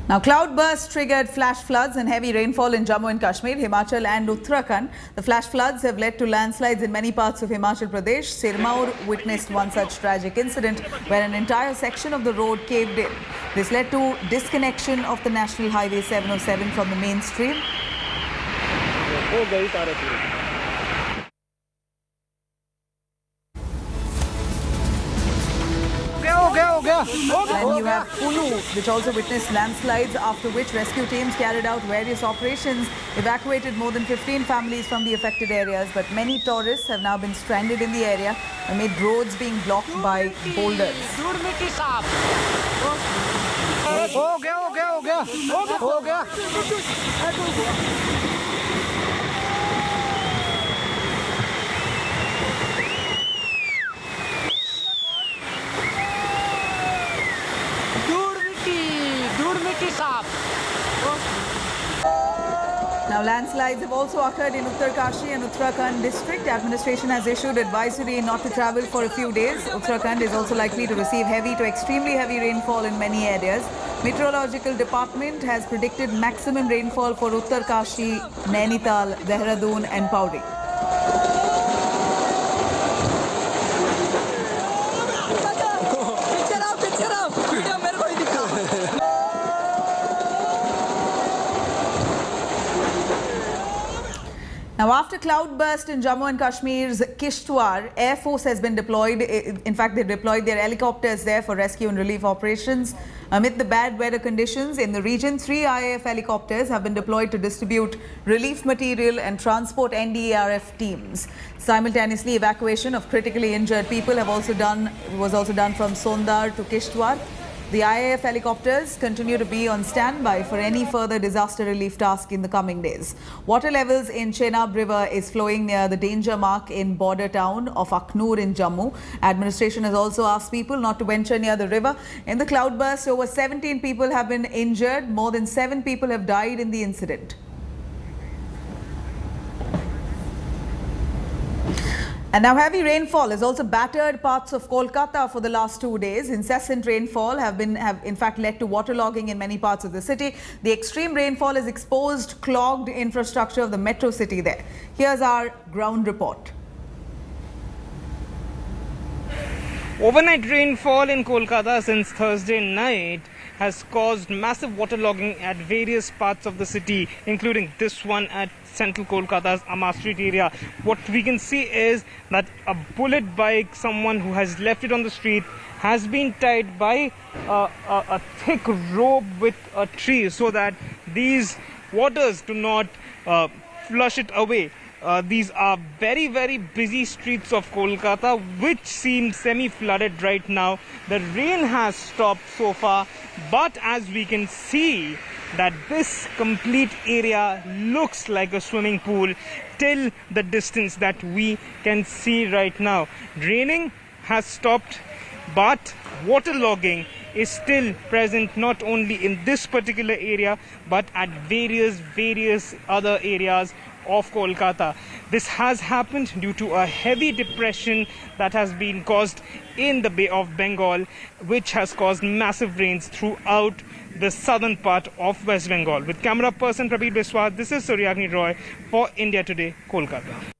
Now, cloudbursts triggered flash floods and heavy rainfall in Jammu and Kashmir, Himachal and Uttarakhand. The flash floods have led to landslides in many parts of Himachal Pradesh. Sirmaur witnessed one such tragic incident where an entire section of the road caved in. This led to disconnection of the National Highway 707 from the mainstream. And you have Kulu, which also witnessed landslides, after which rescue teams carried out various operations, evacuated more than 15 families from the affected areas. But many tourists have now been stranded in the area amid roads being blocked by boulders. Now, landslides have also occurred in Uttarkashi and Uttarakhand district. Administration has issued advisory not to travel for a few days. Uttarakhand is also likely to receive heavy to extremely heavy rainfall in many areas. Meteorological department has predicted maximum rainfall for Uttarkashi, Nainital, Dehradun and Pauri. Now, after cloudburst in Jammu and Kashmir's Kishtwar, Air Force has been deployed. In fact, they deployed their helicopters there for rescue and relief operations. Amid the bad weather conditions in the region, 3 IAF helicopters have been deployed to distribute relief material and transport NDRF teams. Simultaneously, evacuation of critically injured people was also done from Sondar to Kishtwar. The IAF helicopters continue to be on standby for any further disaster relief task in the coming days. Water levels in Chenab River is flowing near the danger mark in border town of Aknoor in Jammu. Administration has also asked people not to venture near the river. In the cloudburst, over 17 people have been injured. More than 7 people have died in the incident. And now heavy rainfall has also battered parts of Kolkata for the last 2 days. Incessant rainfall have in fact led to waterlogging in many parts of the city. The extreme rainfall has exposed clogged infrastructure of the metro city there. Here's our ground report. Overnight rainfall in Kolkata since Thursday night has caused massive waterlogging at various parts of the city, including this one at central Kolkata's Amma Street area. What we can see is that a bullet bike, someone who has left it on the street, has been tied by a thick rope with a tree so that these waters do not flush it away. These are very, very busy streets of Kolkata, which seem semi-flooded right now. The rain has stopped so far, but as we can see that this complete area looks like a swimming pool till the distance that we can see right now. Raining has stopped, but waterlogging is still present not only in this particular area but at various other areas of Kolkata. This has happened due to a heavy depression that has been caused in the Bay of Bengal, which has caused massive rains throughout the southern part of West Bengal. With camera person Prabir Biswas, this is Suryagni Roy for India Today, Kolkata.